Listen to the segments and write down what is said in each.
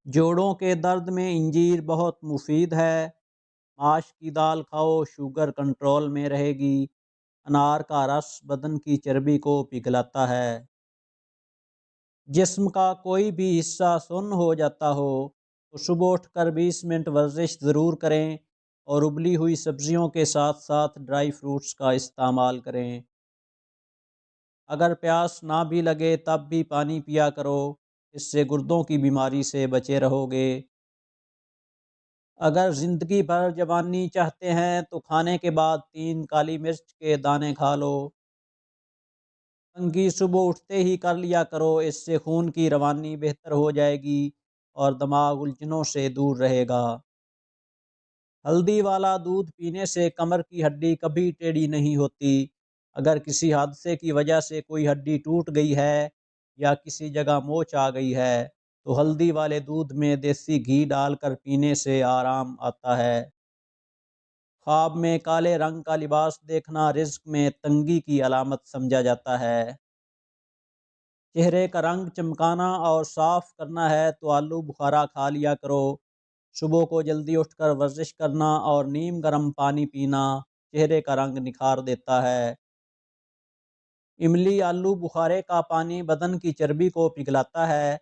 جوڑوں کے درد میں انجیر بہت مفید ہے۔ ماش کی دال کھاؤ، شوگر کنٹرول میں رہے گی۔ انار کا رس بدن کی چربی کو پگھلاتا ہے۔ جسم کا کوئی بھی حصہ سن ہو جاتا ہو تو صبح اٹھ کر 20 منٹ ورزش ضرور کریں، اور ابلی ہوئی سبزیوں کے ساتھ ساتھ ڈرائی فروٹس کا استعمال کریں۔ اگر پیاس نہ بھی لگے تب بھی پانی پیا کرو، اس سے گردوں کی بیماری سے بچے رہو گے۔ اگر زندگی بھر جوانی چاہتے ہیں تو کھانے کے بعد 3 کالی مرچ کے دانے کھا لو۔ کنگھی صبح اٹھتے ہی کر لیا کرو، اس سے خون کی روانی بہتر ہو جائے گی اور دماغ الجھنوں سے دور رہے گا۔ ہلدی والا دودھ پینے سے کمر کی ہڈی کبھی ٹیڑھی نہیں ہوتی۔ اگر کسی حادثے کی وجہ سے کوئی ہڈی ٹوٹ گئی ہے یا کسی جگہ موچ آ گئی ہے تو ہلدی والے دودھ میں دیسی گھی ڈال کر پینے سے آرام آتا ہے۔ خواب میں کالے رنگ کا لباس دیکھنا رزق میں تنگی کی علامت سمجھا جاتا ہے۔ چہرے کا رنگ چمکانا اور صاف کرنا ہے تو آلو بخارا کھا لیا کرو۔ صبح کو جلدی اٹھ کر ورزش کرنا اور نیم گرم پانی پینا چہرے کا رنگ نکھار دیتا ہے۔ املی آلو بخارے کا پانی بدن کی چربی کو پگھلاتا ہے،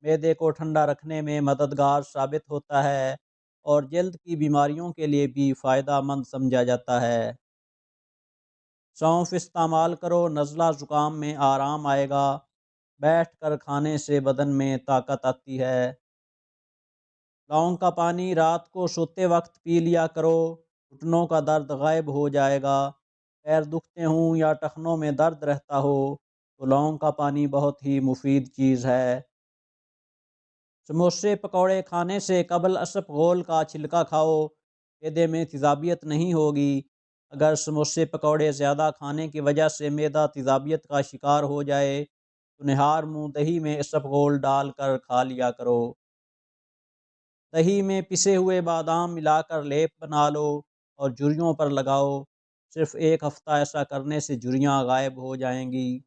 معدے کو ٹھنڈا رکھنے میں مددگار ثابت ہوتا ہے اور جلد کی بیماریوں کے لیے بھی فائدہ مند سمجھا جاتا ہے۔ سونف استعمال کرو، نزلہ زکام میں آرام آئے گا۔ بیٹھ کر کھانے سے بدن میں طاقت آتی ہے۔ لونگ کا پانی رات کو سوتے وقت پی لیا کرو، گھٹنوں کا درد غائب ہو جائے گا۔ پیر دکھتے ہوں یا ٹخنوں میں درد رہتا ہو تو لونگ کا پانی بہت ہی مفید چیز ہے۔ سموسے پکوڑے کھانے سے قبل اسپغول کا چھلکا کھاؤ، معدے میں تیزابیت نہیں ہوگی۔ اگر سموسے پکوڑے زیادہ کھانے کی وجہ سے معدہ تیزابیت کا شکار ہو جائے تو نہار منہ دہی میں اسپغول ڈال کر کھا لیا کرو۔ دہی میں پسے ہوئے بادام ملا کر لیپ بنا لو اور جھریوں پر لگاؤ، صرف 1 ہفتہ ایسا کرنے سے جھریاں غائب ہو جائیں گی۔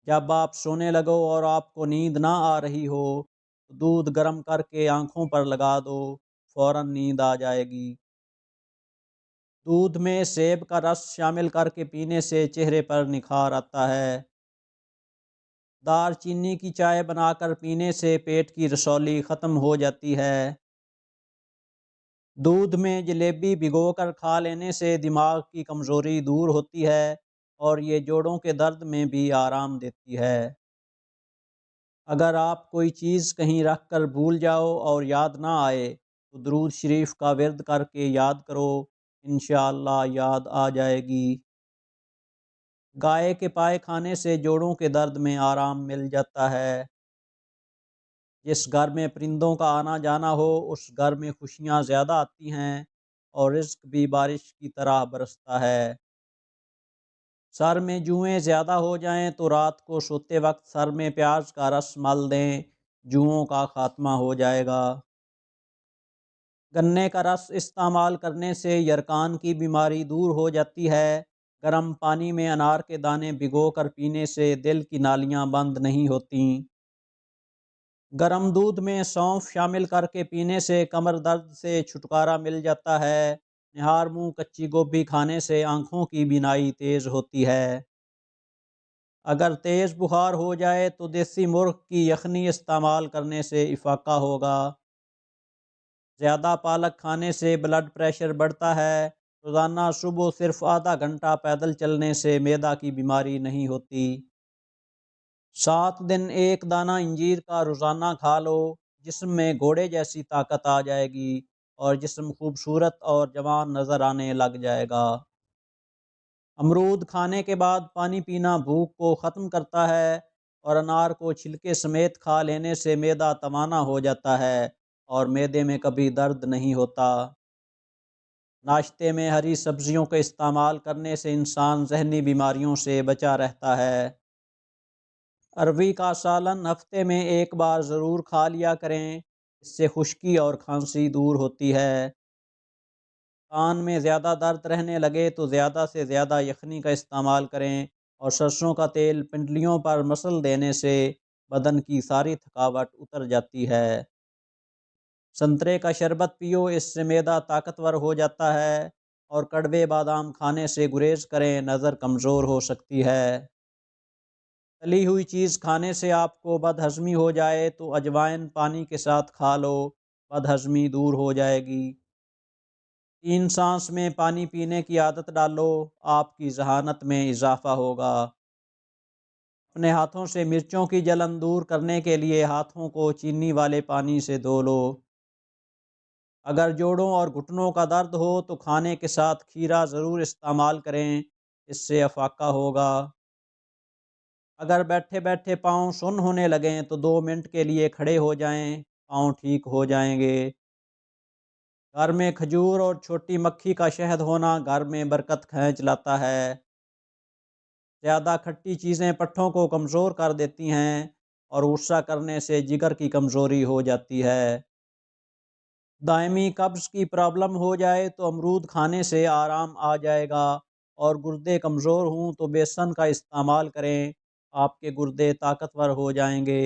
جب آپ سونے لگو اور آپ کو نیند نہ آ رہی ہو تو دودھ گرم کر کے آنکھوں پر لگا دو، فوراً نیند آ جائے گی۔ دودھ میں سیب کا رس شامل کر کے پینے سے چہرے پر نکھار آتا ہے۔ دار چینی کی چائے بنا کر پینے سے پیٹ کی رسولی ختم ہو جاتی ہے۔ دودھ میں جلیبی بھگو کر کھا لینے سے دماغ کی کمزوری دور ہوتی ہے اور یہ جوڑوں کے درد میں بھی آرام دیتی ہے۔ اگر آپ کوئی چیز کہیں رکھ کر بھول جاؤ اور یاد نہ آئے تو درود شریف کا ورد کر کے یاد کرو، انشاءاللہ یاد آ جائے گی۔ گائے کے پائے کھانے سے جوڑوں کے درد میں آرام مل جاتا ہے۔ جس گھر میں پرندوں کا آنا جانا ہو اس گھر میں خوشیاں زیادہ آتی ہیں اور رزق بھی بارش کی طرح برستا ہے۔ سر میں جوئیں زیادہ ہو جائیں تو رات کو سوتے وقت سر میں پیاز کا رس مل دیں، جوؤں کا خاتمہ ہو جائے گا۔ گنے کا رس استعمال کرنے سے یرقان کی بیماری دور ہو جاتی ہے۔ گرم پانی میں انار کے دانے بھگو کر پینے سے دل کی نالیاں بند نہیں ہوتیں۔ گرم دودھ میں سونف شامل کر کے پینے سے کمر درد سے چھٹکارا مل جاتا ہے۔ نہار منہ کچی گوبھی کھانے سے آنکھوں کی بینائی تیز ہوتی ہے۔ اگر تیز بخار ہو جائے تو دیسی مرغ کی یخنی استعمال کرنے سے افاقہ ہوگا۔ زیادہ پالک کھانے سے بلڈ پریشر بڑھتا ہے۔ روزانہ صبح صرف آدھا گھنٹہ پیدل چلنے سے معدہ کی بیماری نہیں ہوتی۔ 7 دن 1 دانہ انجیر کا روزانہ کھا لو، جسم میں گھوڑے جیسی طاقت آ جائے گی اور جسم خوبصورت اور جوان نظر آنے لگ جائے گا۔ امرود کھانے کے بعد پانی پینا بھوک کو ختم کرتا ہے اور انار کو چھلکے سمیت کھا لینے سے معدہ توانا ہو جاتا ہے اور معدے میں کبھی درد نہیں ہوتا۔ ناشتے میں ہری سبزیوں کا استعمال کرنے سے انسان ذہنی بیماریوں سے بچا رہتا ہے۔ اروی کا سالن ہفتے میں 1 بار ضرور کھا لیا کریں، اس سے خشکی اور کھانسی دور ہوتی ہے۔ کان میں زیادہ درد رہنے لگے تو زیادہ سے زیادہ یخنی کا استعمال کریں اور سرسوں کا تیل پنڈلیوں پر مسل دینے سے بدن کی ساری تھکاوٹ اتر جاتی ہے۔ سنترے کا شربت پیو، اس سے معدہ طاقتور ہو جاتا ہے، اور کڑوے بادام کھانے سے گریز کریں، نظر کمزور ہو سکتی ہے۔ تلی ہوئی چیز کھانے سے آپ کو بد ہضمی ہو جائے تو اجوائن پانی کے ساتھ کھا لو، بد ہضمی دور ہو جائے گی۔ 3 سانس میں پانی پینے کی عادت ڈالو، آپ کی ذہانت میں اضافہ ہوگا۔ اپنے ہاتھوں سے مرچوں کی جلن دور کرنے کے لیے ہاتھوں کو چینی والے پانی سے دھو لو۔ اگر جوڑوں اور گھٹنوں کا درد ہو تو کھانے کے ساتھ کھیرا ضرور استعمال کریں، اس سے افاقہ ہوگا۔ اگر بیٹھے بیٹھے پاؤں سن ہونے لگیں تو 2 منٹ کے لیے کھڑے ہو جائیں، پاؤں ٹھیک ہو جائیں گے۔ گھر میں کھجور اور چھوٹی مکھی کا شہد ہونا گھر میں برکت کھینچ لاتا ہے۔ زیادہ کھٹی چیزیں پٹھوں کو کمزور کر دیتی ہیں، اور غصہ کرنے سے جگر کی کمزوری ہو جاتی ہے۔ دائمی قبض کی پرابلم ہو جائے تو امرود کھانے سے آرام آ جائے گا، اور گردے کمزور ہوں تو بیسن کا استعمال کریں، آپ کے گردے طاقتور ہو جائیں گے۔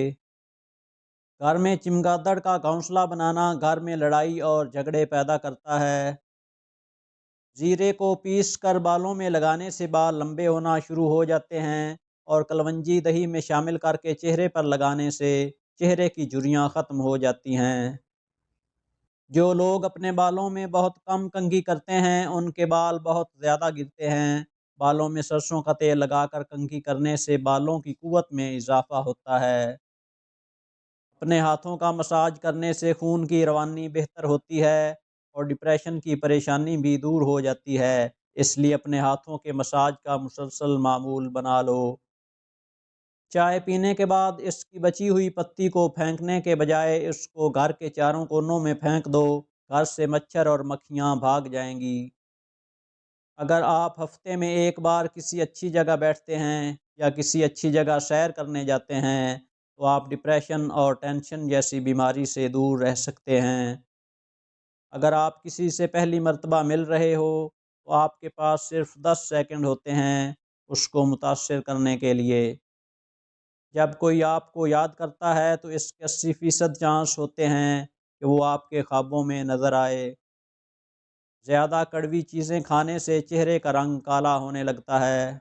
گھر میں چمگادڑ کا گھونسلہ بنانا گھر میں لڑائی اور جھگڑے پیدا کرتا ہے۔ زیرے کو پیس کر بالوں میں لگانے سے بال لمبے ہونا شروع ہو جاتے ہیں، اور کلونجی دہی میں شامل کر کے چہرے پر لگانے سے چہرے کی جھریاں ختم ہو جاتی ہیں۔ جو لوگ اپنے بالوں میں بہت کم کنگھی کرتے ہیں ان کے بال بہت زیادہ گرتے ہیں۔ بالوں میں سرسوں کا تیل لگا کر کنگھی کرنے سے بالوں کی قوت میں اضافہ ہوتا ہے۔ اپنے ہاتھوں کا مساج کرنے سے خون کی روانی بہتر ہوتی ہے، اور ڈپریشن کی پریشانی بھی دور ہو جاتی ہے، اس لیے اپنے ہاتھوں کے مساج کا مسلسل معمول بنا لو۔ چائے پینے کے بعد اس کی بچی ہوئی پتی کو پھینکنے کے بجائے اس کو گھر کے چاروں کونوں میں پھینک دو، گھر سے مچھر اور مکھیاں بھاگ جائیں گی۔ اگر آپ ہفتے میں ایک بار کسی اچھی جگہ بیٹھتے ہیں یا کسی اچھی جگہ سیر کرنے جاتے ہیں تو آپ ڈپریشن اور ٹینشن جیسی بیماری سے دور رہ سکتے ہیں۔ اگر آپ کسی سے پہلی مرتبہ مل رہے ہو تو آپ کے پاس صرف 10 سیکنڈ ہوتے ہیں اس کو متاثر کرنے کے لیے۔ جب کوئی آپ کو یاد کرتا ہے تو اس کے 80% چانس ہوتے ہیں کہ وہ آپ کے خوابوں میں نظر آئے۔ زیادہ کڑوی چیزیں کھانے سے چہرے کا رنگ کالا ہونے لگتا ہے۔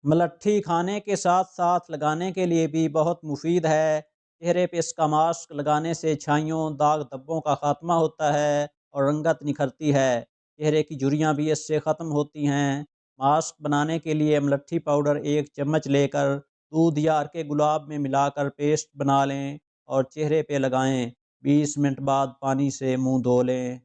ملٹھی کھانے کے ساتھ ساتھ لگانے کے لیے بھی بہت مفید ہے۔ چہرے پہ اس کا ماسک لگانے سے چھائیوں، داغ دھبوں کا خاتمہ ہوتا ہے اور رنگت نکھرتی ہے۔ چہرے کی جھریاں بھی اس سے ختم ہوتی ہیں۔ ماسک بنانے کے لیے ملٹھی پاؤڈر 1 چمچ لے کر دودھ یا عرق گلاب میں ملا کر پیسٹ بنا لیں اور چہرے پہ لگائیں۔ 20 منٹ بعد پانی سے منہ دھو لیں۔